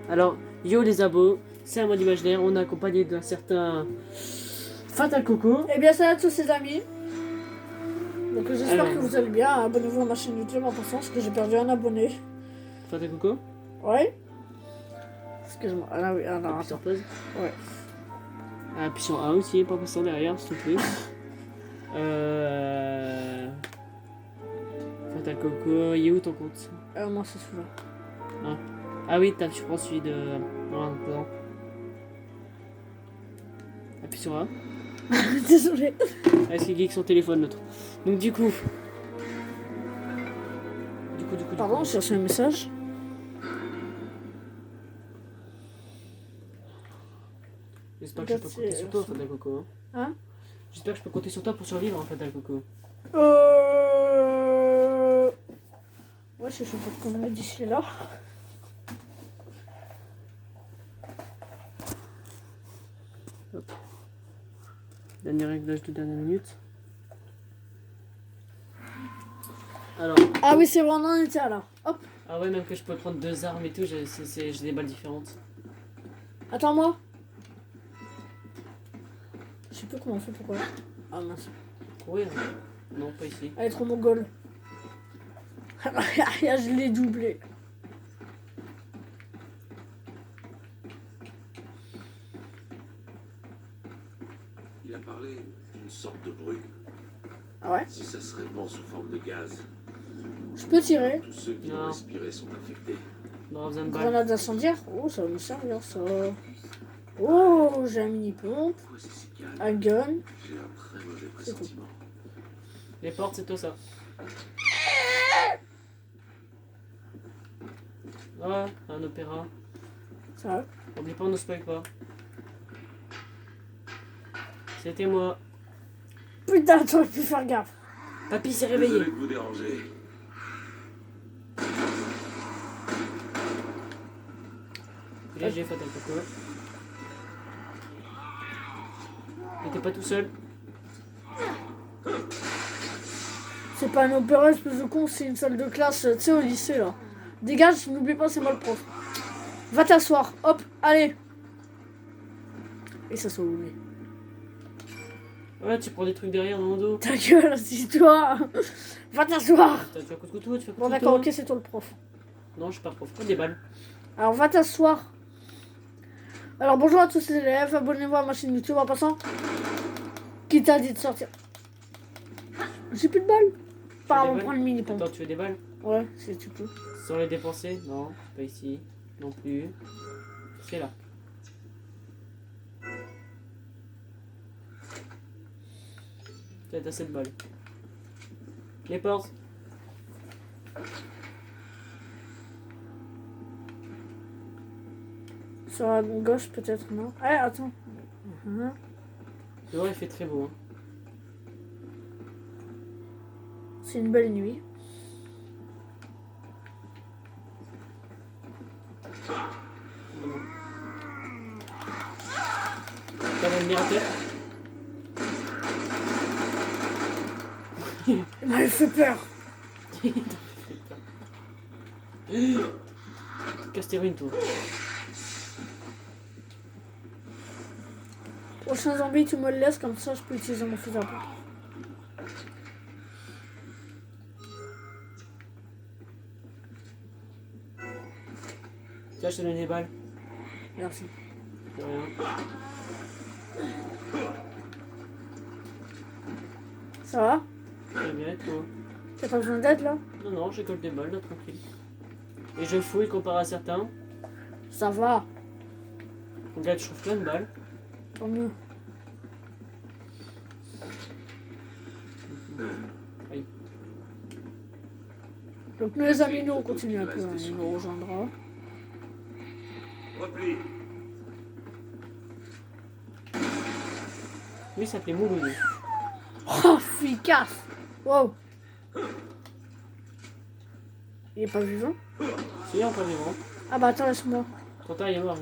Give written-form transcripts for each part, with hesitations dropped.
Alors, yo les abos, c'est un monde imaginaire, on est accompagné d'un certain Fatal Coco. Eh bien, salut à tous ces amis. Donc, j'espère Alors. que vous allez bien. Abonnez-vous à ma chaîne YouTube en passant, parce que j'ai perdu un abonné. Fatal Coco, Ouais. Excuse-moi. Ah oui, ah non, appuie sur attends. pause. Ouais. Appuie sur A aussi, pas passant derrière, s'il te plaît. Fatal Coco, il est où ton compte? Moi, c'est celui-là. Ah oui, je prends celui de... Non. Appuie sur A. Désolé. Ah, est-ce qu'il geek son téléphone l'autre? Donc du coup... Pardon, j'ai reçu un message. J'espère que je peux compter sur toi, Fatal Coco. Hein? J'espère que je peux compter sur toi pour survivre, en Fatal Coco. Ouais, je sais pas comment on a d'ici là. Hop. Dernier réglage de dernière minute. Alors... Ah oui, c'est bon, on en était là. Hop. Ah ouais, même que je peux prendre 2 armes et tout, j'ai des balles différentes. Attends-moi. Je sais plus comment on fait, pourquoi. Ah mince. Courir? Non, pas ici. Elle est trop mongole. Je l'ai doublé. Il a parlé d'une sorte de bruit. Ah ouais? Si ça se répand sous forme de gaz, Je peux tirer. tous ceux qui Non. l'ont respiré sont infectés. Non, besoin de balles. Grenade incendiaire. Oh, ça va me servir ça. Oh, j'ai un mini-pompe. Pourquoi c'est si calme? Un gun. J'ai un très mauvais pressentiment. Les portes, c'est toi ça. Ah, un opéra. Ça va. Oublie pas, on ne spoil pas. C'était moi. Putain, t'aurais pu faire gaffe. Papy s'est réveillé. Désolé de vous déranger. J'ai Fatal Coco. Mais t'es pas tout seul. C'est pas un opéra, espèce de con, c'est une salle de classe, tu sais, au lycée là. Dégage, n'oublie pas, c'est moi le prof. Va t'asseoir, hop, allez. Et ça soit oublié. Ouais, tu prends des trucs derrière dans mon dos. Ta gueule, assis-toi. Va t'asseoir. Tu fais un coup de couteau, tu fais un coup Bon, de d'accord, couteau. ok, c'est toi le prof. Non, je suis pas prof. Pas des balles. Alors, va t'asseoir. Alors, bonjour à tous les élèves, abonnez-vous à ma chaîne YouTube en passant. Qui t'a dit de sortir? J'ai plus de balles. Par on balles prend le mini-pompe. Attends, tu veux des balles? Ouais, si tu peux. Sans les dépenser? Non, c'est pas ici. Non plus. C'est là. T'as 7 balles. Les portes. Sur la gauche, peut-être, non? Eh, attends. Dehors, il fait très beau. Hein. C'est une belle nuit. T'as un admirateur? Il m'avait fait peur. Casse-tes-ruines, toi. Prochain zombie, tu me le laisses, comme ça je peux utiliser mon fusil à pompe. Tiens, je te donne des balles. Merci. De rien. Ça va? Très bien, et toi? T'as pas besoin d'aide là? Non, j'ai colle des balles, là, tranquille. Et je fouille comparé à certains. Ça va. Regarde, je trouve plein de balles. Tant mieux. Aïe. Donc nous les amis, nous on continue un peu, hein, il nous rejoindra. Repli. Lui, il s'appelait Mouloudou. Oh, efficace! Wow! Il est pas vivant? Si, encore vivant. Ah bah attends, laisse-moi. Trop tard, il est mort.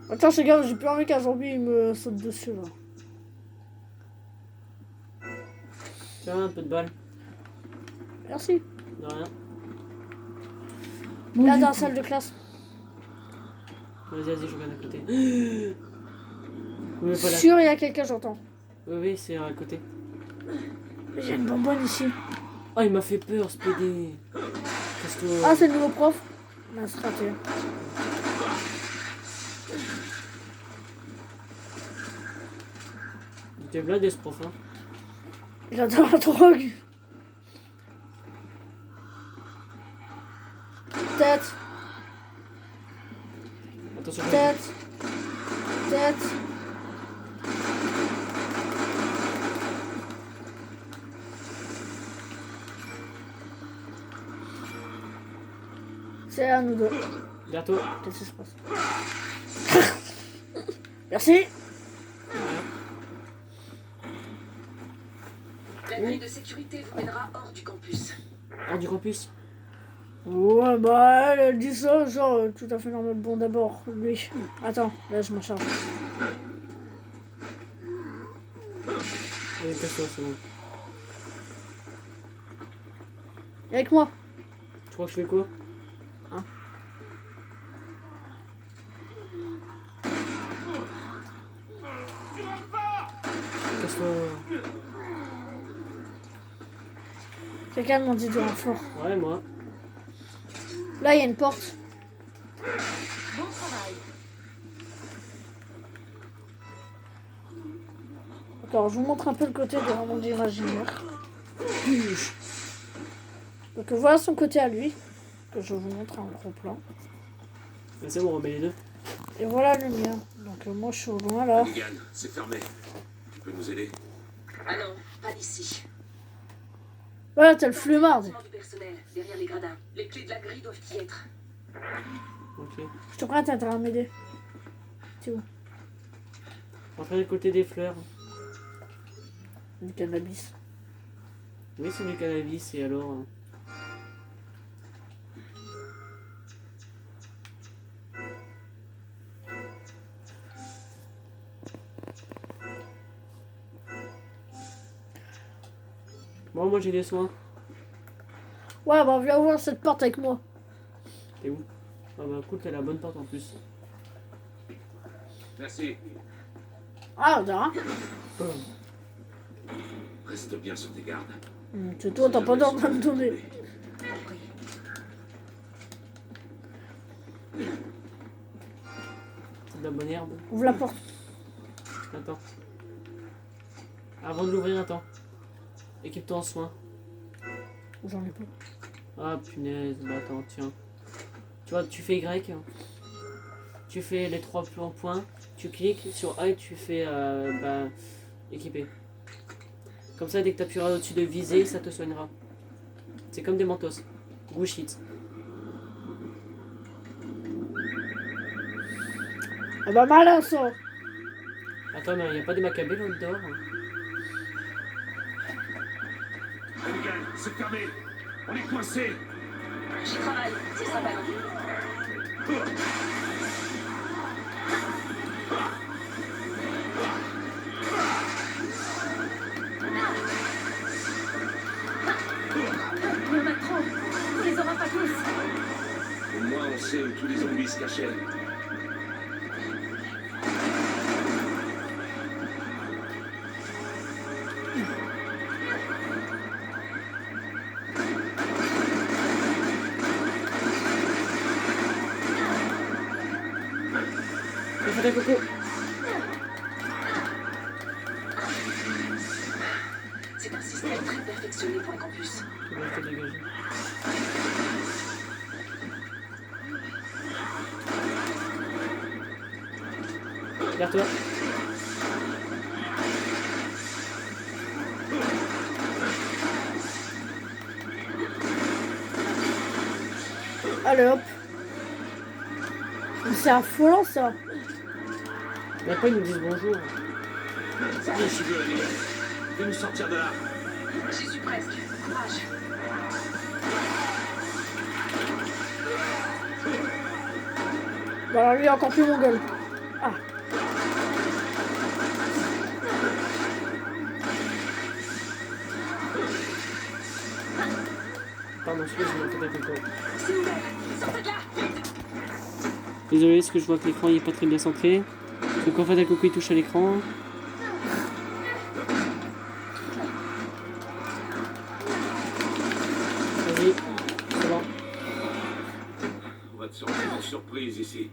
Attends, c'est grave, j'ai plus envie qu'un zombie il me saute dessus là. Tiens, un peu de balles. Merci. De rien. Là, dans la salle de classe. Vas-y, je regarde à côté. Oui, voilà. Sûr, il y a quelqu'un, j'entends. Oui, c'est à côté. J'ai une bonbonne ici. Oh, il m'a fait peur, ce PD. Casse-toi. Ah, c'est le nouveau prof. Mince, raté. Il était blindé, ce prof, hein. Il adore la drogue. Tête, Attention. tête, tête. C'est à nous deux. Bientôt. Qu'est-ce qui se passe? Merci. La grille de sécurité vous mènera hors du campus. Hors du campus. Ouais, bah, elle dit ça, genre, tout à fait normal. Bon, d'abord, lui. Attends, là, je m'en charge. Allez, casse-toi, c'est bon. Avec moi. Tu crois que je fais quoi? Hein? Casse-toi. Quelqu'un m'a dit de renfort. Ouais, moi. Là, il y a une porte. Bon travail. D'accord, je vous montre un peu le côté de mon imaginaire. Donc voilà son côté à lui, que je vous montre en gros plan. Mais c'est bon, on remet les deux. Et voilà le mien. Donc moi je suis au loin là. Negan, c'est fermé. Tu peux nous aider? Ah non, pas d'ici. Voilà, t'as le flemmard. Du personnel, derrière les gradins. Les clés de la grille doivent y être. Ok. Je te crois, t'as intérêt à m'aider. C'est où? Entrez du côté des fleurs. Du cannabis. Oui, c'est du cannabis, et alors Bon, moi j'ai des soins. Ouais, bah viens ouvrir cette porte avec moi. T'es où? Ah bah cool, t'as la bonne porte en plus. Merci. Ah, on dirait. Reste bien sur tes gardes. C'est toi, t'as pas d'ordre à me donner. C'est de la bonne herbe. Ouvre la porte. Attends. Avant de l'ouvrir, attends. Équipe-toi en soins. J'en ai pas. Ah punaise, bah attends, tiens. Tu vois, tu fais Y. Hein. Tu fais les 3 points. Tu cliques sur A et tu fais équiper. Comme ça, dès que tu appuieras au-dessus de viser, ça te soignera. C'est comme des mentos. Bush it. Ah bah malin ça. Attends, mais il n'y a pas des macabées là dehors? Negan, c'est fermé. On est coincé. J'y travaille, c'est ça maintenant. Il y en a trop. On les aura pas tous. Au moins, on sait où tous les zombies se cachaient. Fais ta coco. C'est un système très perfectionné pour le campus. Je vais te dégager. Regarde-toi. Allez hop. Mais c'est affolant ça. Mais après, ils nous disent bonjour. C'est bien, je suis Negan. Fais nous sortir de là. J'y suis presque. Courage. Bah alors lui encore plus mongol. Ah. Pardon. Pardon, excuse-moi, faites attention. C'est ouvert. Sortez de là. Désolé, parce que je vois que l'écran il est pas très bien centré. Donc en fait, la coco il touche à l'écran. Vas-y, c'est bon. On va te sortir une surprise ici.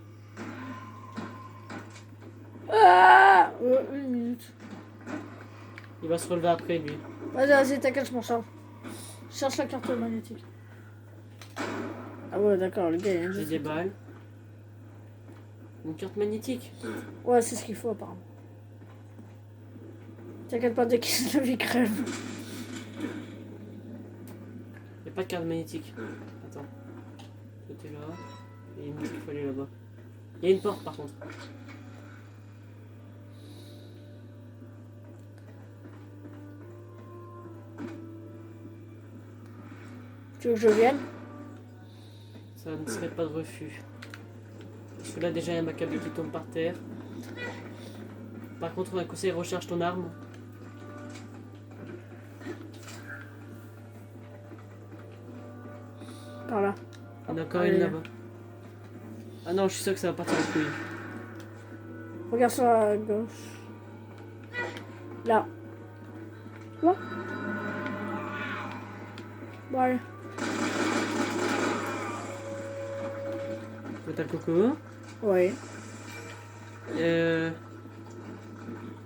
Ah 1 minute. Il va se relever après lui. Vas-y, t'inquiète, je m'en charge. Je cherche la carte magnétique. Ah ouais, d'accord, le gars, il y a J'ai des balles. Une carte magnétique. Ouais, c'est ce qu'il faut, apparemment. T'inquiète pas, dès qu'il se lève, il crève. Il n'y a pas de carte magnétique. Attends. Toi t'es là. Et il me dit qu'il faut aller là-bas. Il y a une porte par contre. Tu veux que je vienne? Ça ne serait pas de refus. Parce que là déjà il y a ma câble qui tombe par terre. Par contre on a conseillé recharge ton arme. Par là. On a encore Allez. une là-bas. Ah non, je suis sûr que ça va partir en couille. Regarde sur la gauche. Là. Là. Bon, allez. T'as le coco. Ouais.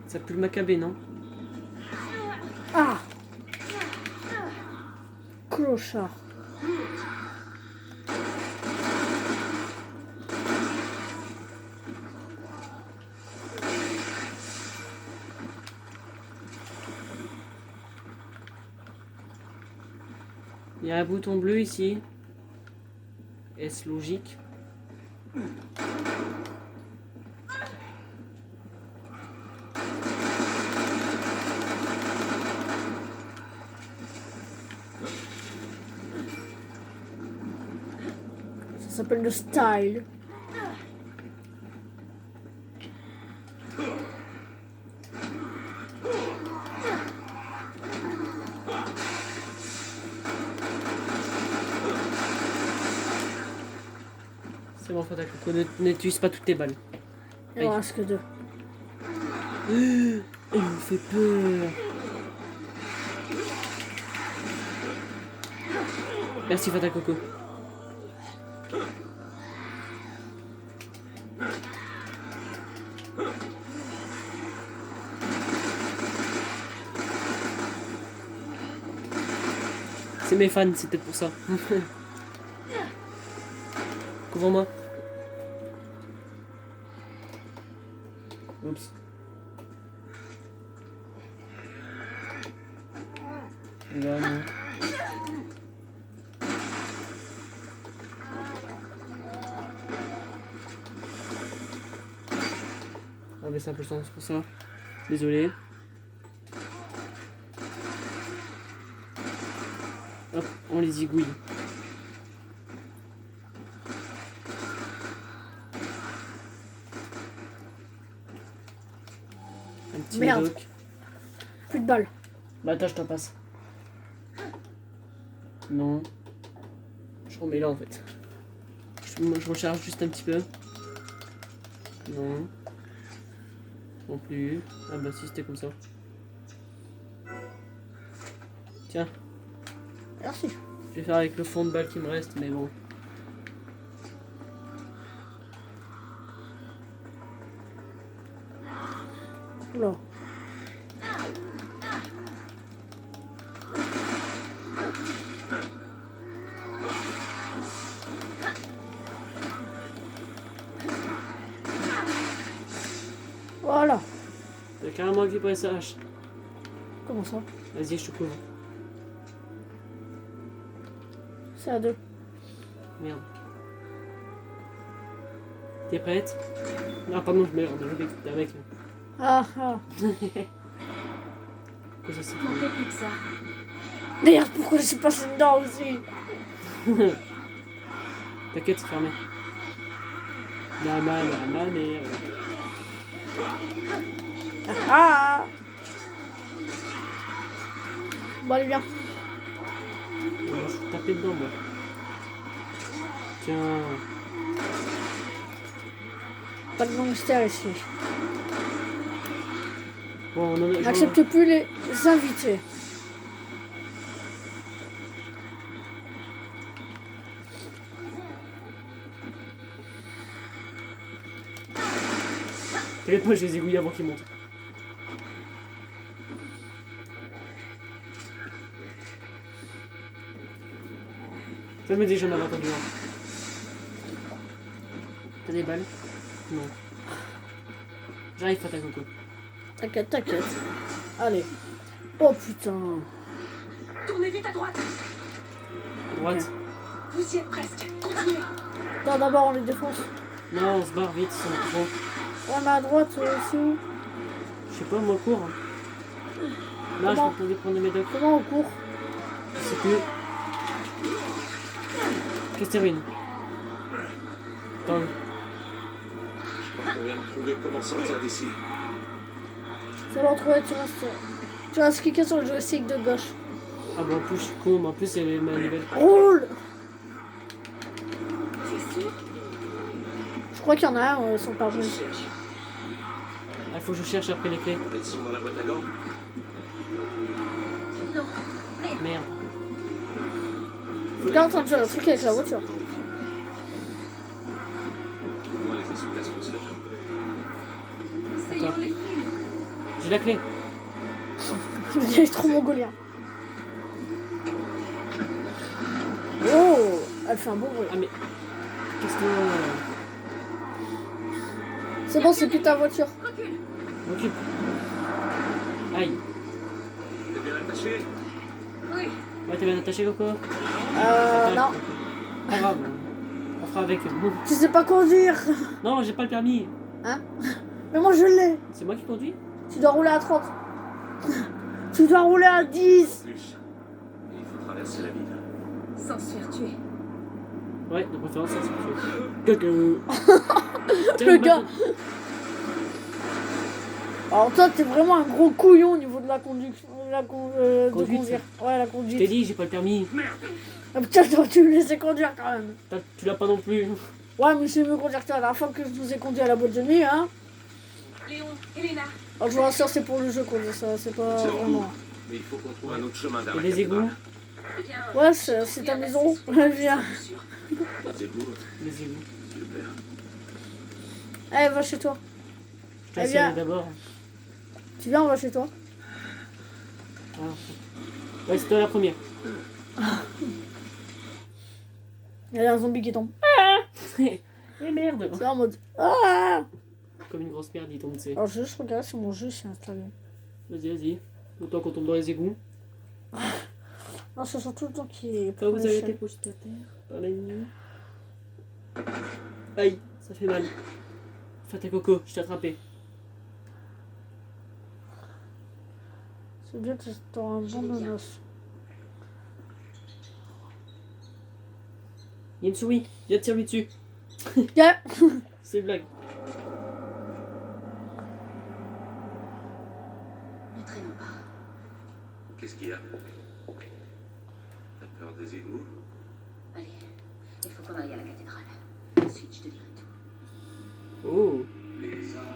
Ça pue le macabé, non? Ah! Clochard. Il y a un bouton bleu ici. Est-ce logique? Ça s'appelle le style. C'est bon, Fata Coco, n'utilise pas toutes tes balles. Il en reste que 2. Il me fait peur. Merci Fata Coco. C'est mes fans, c'est peut-être pour ça. Couvre-moi. Oups. Là, non. On va baisser un peu le sens pour ça. Désolé. Hop, on les zigouille. Un petit Merde. médoc. Plus de balles. Bah attends, je t'en passe. Non. Je remets là en fait. Je recharge juste un petit peu. Non. Non plus. Ah bah si c'était comme ça. Tiens, Merci. je vais faire avec le fond de balle qui me reste, mais bon. Oula. Voilà. T'as carrément récupéré sa hache. Comment ça? Vas-y, je te couvre. C'est à 2. Merde. T'es prête? Ah pardon, je merde, t'es un mec. Ah ah. Quoi ça c'est N'en fais plus que ça. Merde, pourquoi je suis passé dedans aussi? T'inquiète, c'est fermé. La merde. Ah. Bon, allez, viens. Moi, je suis tapé dedans, moi. Tiens. Pas de gangster ici. Bon, on en a... J'accepte plus les invités. T'inquiète, moi, je les aiguille avant qu'ils montent. Ça me dit, j'en avais entendu un. T'as des balles? Non. J'arrive, Fata Coco. T'inquiète, t'inquiète. Allez. Oh putain. Tournez vite à droite. À droite. Vous y êtes presque. Continuez. Non, d'abord on les défonce. Non, on se barre vite, c'est trop. Ouais, mais à droite, c'est où? Je sais pas, moi, cours. Là, Comment? je peux prendre mes médocs. Comment on court? Je sais plus. Qu'est-ce que termine? Attends. Je crois qu'on vient de trouver comment sortir d'ici. C'est bon, trouver, tu restes cliquer sur le joystick de gauche. Ah bah en plus je suis con, mais en plus c'est les manivelles. Roule! C'est sûr. Je crois qu'il y en a un sur le Je pare-brise. cherche. Ah, faut que je cherche après les clés. Elles sont dans la boîte à gants. Non. Merde. Regarde en train de jouer un truc avec la voiture. Au moins les essuie-glaces fonctionnent. Essayons les fils. J'ai la clé. Il est trop mongolien. Oh! Elle fait un bon bruit. Ah mais. Qu'est-ce que. C'est bon, c'est plus ta voiture. Recule. M'occupe. Aïe. T'es bien attaché? Oui. Ouais, t'es bien attaché, Coco? Non. Pas grave. On fera avec. Tu sais pas conduire. Non, j'ai pas le permis. Hein? Mais moi je l'ai. C'est moi qui conduis? Tu dois rouler à 30. Tu dois rouler à 10. Plus. Et il faut traverser la ville. Sans se faire tuer. Ouais, de préférence, ça c'est Coco. Le gars. Alors toi, t'es vraiment un gros couillon au niveau de la conduite. De Conduite. conduire. Ouais, la Je t'ai conduite. dit, j'ai pas le permis. Ah, putain, t'aurais dû me laisser conduire quand même. Tu l'as pas non plus. Ouais, mais c'est mieux conduire que toi. La dernière fois que je vous ai conduit à la boîte de nuit, hein. Léon, Elena. Alors, je vous rassure, c'est pour le jeu qu'on dit ça. C'est pas C'est vraiment. Mais il faut qu'on trouve un autre chemin vers Et la les égouts? cathédrale. Eh bien. Ouais, c'est ta maison. Viens. Sûr. Les égouts? Les égouts. Super. Allez, va chez toi. Je Eh t'ai bien. d'abord. Tu viens, on va chez toi. Ah. Ouais, c'était la première. Il y a un zombie qui tombe. Eh merde. C'est en mode. Ah! Comme une grosse merde, il tombe, tu sais. Alors, je vais juste regarder si mon jeu s'est installé. Vas-y, vas-y. Autant qu'on tombe dans les égouts. Non, c'est surtout le temps qui est. Toi, vous avez été posé à terre par la nuit. Aïe, ça fait mal. Fata Coco, je t'ai attrapé. C'est bien que t'auras un bon nonos. Il y a une souris, viens te tirer lui dessus. Yeah. C'est une blague. Ne traînons pas. Qu'est-ce qu'il y a? T'as peur des égouts? Allez, il faut qu'on aille à la cathédrale. Ensuite, je te dirai tout. Oh, Les armes.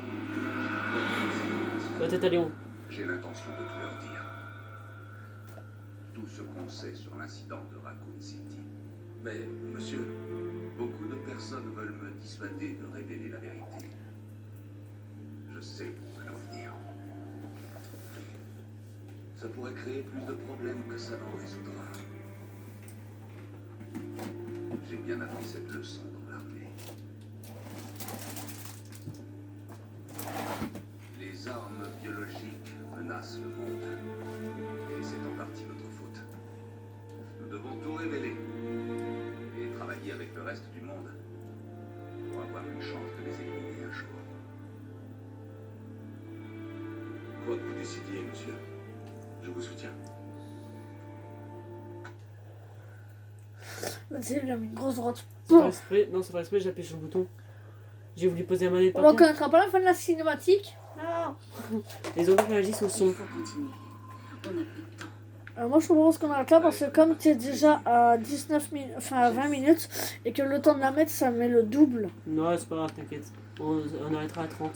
va t'être à Léon. J'ai l'intention de tout leur dire. Tout ce qu'on sait sur l'incident de Raccoon City. Mais, monsieur, Beaucoup de personnes veulent me dissuader de révéler la vérité. Je sais où veut en venir. Ça pourrait créer plus de problèmes que ça n'en résoudra. J'ai bien appris cette leçon dans l'armée. Les armes biologiques menacent le monde. Et c'est en partie notre faute. Nous devons tout révéler. Et travailler avec le reste du monde pour avoir une chance de les éliminer un jour. quoi que vous décidiez, monsieur, je vous soutiens. Vas-y, il a mis une grosse droite. C'est pas exprès. Non, c'est pas exprès, j'ai appuyé sur le bouton. J'ai voulu poser la manette On partout. reconnaîtra pas la fin de la cinématique. Non. Les zombies réagissent au Il son. faut continuer. On n'a plus de temps. Moi je propose qu'on arrête là parce que comme tu es déjà à 19 minutes, enfin à 20 minutes et que le temps de la mettre ça met le double. Non, c'est pas grave, t'inquiète. On arrêtera à 30.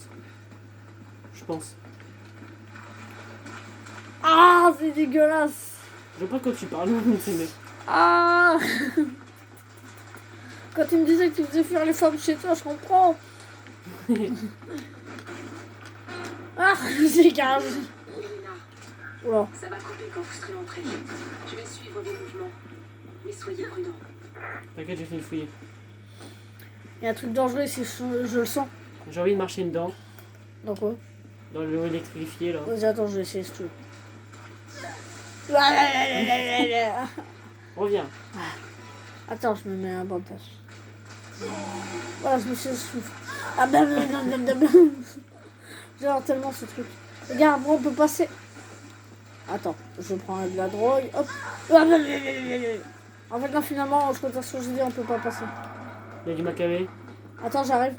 Je pense. Ah c'est dégueulasse. Je vois pas quand tu parles, ces mecs. Ah quand tu me disais que tu faisais faire les femmes chez toi, je comprends. Ah, dégage. Elena, Oula. ça va couper quand vous serez entrés. Je vais suivre vos mouvements. Mais soyez prudents. T'inquiète, j'ai fait une fouille. Il y a un truc dangereux ici, je le sens. J'ai envie de marcher dedans, Donc quoi? dans le électrifié là. Vas-y, attends, je vais essayer ce truc. Reviens. Attends, je me mets un bandage. Voilà, je me suis soufflé. Ah ben, j'adore tellement ce truc. Regarde, moi on peut passer. Attends, je prends de la drogue. Hop. En fait, là finalement, je peux ce que je dis, on peut pas passer. Il y a du macabé. Attends, j'arrive.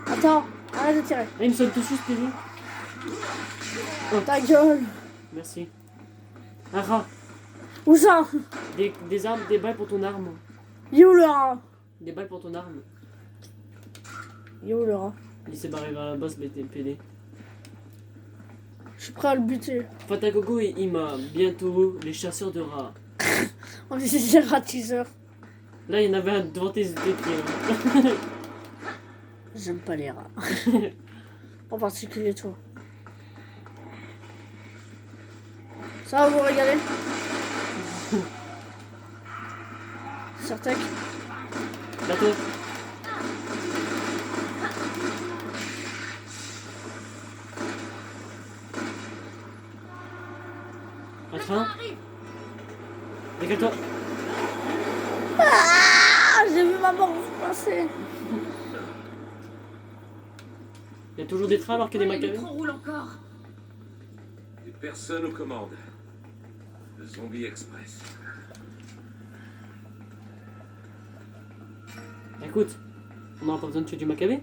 Attends, arrête de tirer. Ah, il me saute dessus ce PV. Ta gueule. Merci. Un rat. Où ça? Des armes, des balles pour ton arme. Il est où le rat? Des balles pour ton arme. Il est où le rat? Il s'est barré vers la boss, mais t'es PD. Je suis prêt à le buter. Fatagogo et Ima, bientôt les chasseurs de rats. On est des ratiseurs. Là, il y en avait un devant tes pieds. J'aime pas les rats. En particulier toi. Ça va vous régaler? Certec. Bateau. Un train. Décale-toi. Ah, j'ai vu ma mort passer. Il y a toujours des trains alors qu'il y a des Ouais, le macabées. métro roule encore. Et personne aux commandes. Le Zombie Express. Écoute, on n'aura pas besoin de tuer du macabé.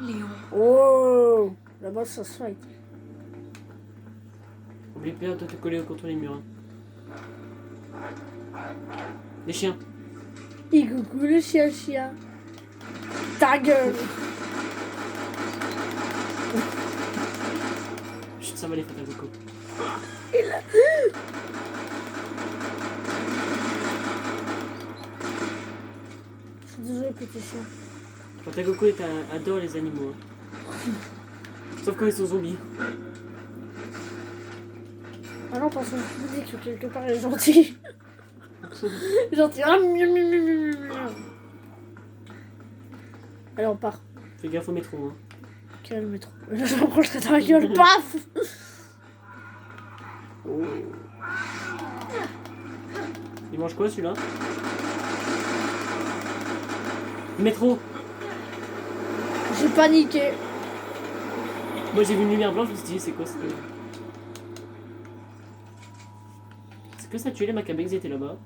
Léon. Oh, là-bas ça se fight. Oublie pas de te coller contre les murs. Des chiens. Il coucou le chien. Ta gueule. Chut, ça va les Fatagogo. Je suis désolé petit chien. Fatagogo adore les animaux. Hein. Sauf quand ils sont zombies. Ah non, parce que je vous dis que quelque part il est gentil. Gentil. Ah, miam, miam, miam, miam, miam. Allez, on part. Fais gaffe au métro. Hein. Quel métro? Là, je m'approcherai dans la gueule. Paf! Oh. Il mange quoi celui-là? Métro. J'ai paniqué. Moi j'ai vu une lumière blanche, je me suis dit c'est quoi ça? Est-ce que ça tuait les macabées qui étaient là-bas?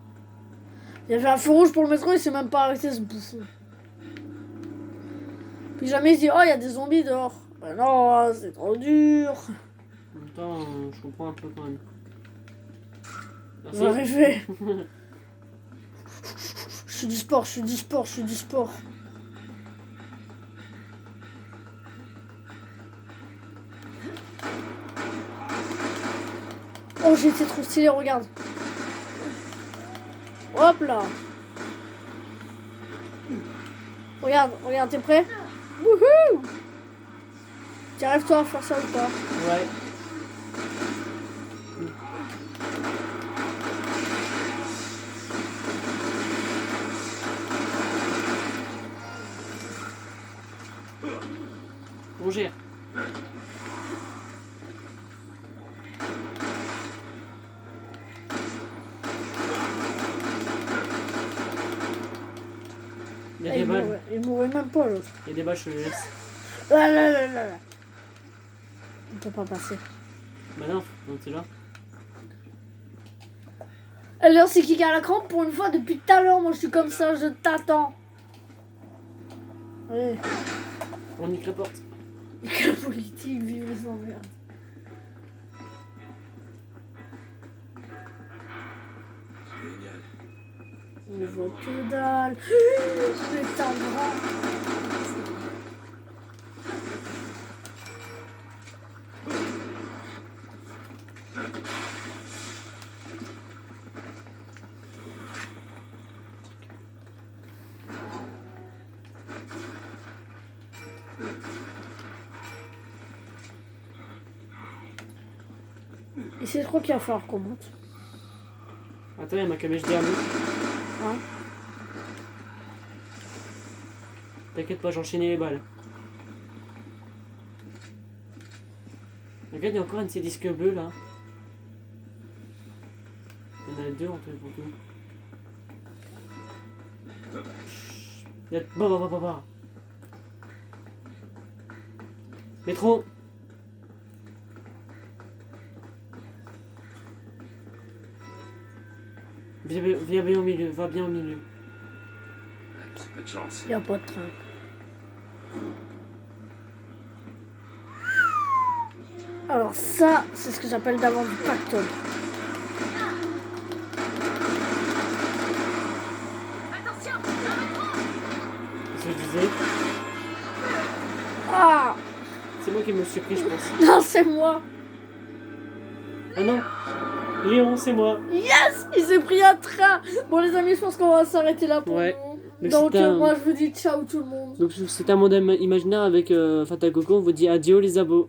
Il y avait un feu rouge pour le métro, il s'est même pas arrêté ce bouffon. Puis jamais il se dit, oh, il y a des zombies dehors. Ben non, c'est trop dur. En même temps, je comprends un peu quand même. On va arriver. Je suis du sport, je suis du sport, je suis du sport. Oh, j'ai été trop stylé, regarde. Hop là. Regarde, regarde, t'es prêt? Wouhou! Tu arrives toi à faire ça ou pas? Ouais. On gère. Il y a des balles. Il mourrait même pas l'autre. Il y a des balles, je te les laisse. Là, là, là, là, là. On peut pas passer. Bah non, t'es là. Alors c'est qui a la crampe pour une fois depuis tout à l'heure, moi je suis comme ça, je t'attends. Allez. On nique la porte. Quelle politique, vive les emmerdes. Génial. On voit que dalle. Putain, grand. Et c'est trop qu'il va falloir qu'on monte. Attends, il y a ma camèche derrière nous. Hein? T'inquiète pas, j'enchaînais les balles. Regarde, il y a encore un de ces disques bleus là. Il y en a deux en tout pour tout. Il y a... Bah. Métro. Viens bien au milieu, va bien au milieu. C'est pas de chance. Il n'y a pas de train. Alors ça, c'est ce que j'appelle d'avant du pactole. Attention. Qu'est-ce que je disais? Ah C'est moi qui me suis pris, je pense. non, c'est moi. Ah non, Léon, c'est moi. Yes, il s'est pris un train. Bon les amis, je pense qu'on va s'arrêter là pour Ouais. nous. Donc, Donc c'est un- moi je vous dis ciao tout le monde. Donc c'est un monde imaginaire avec Fata Coco, on vous dit adieu les abos.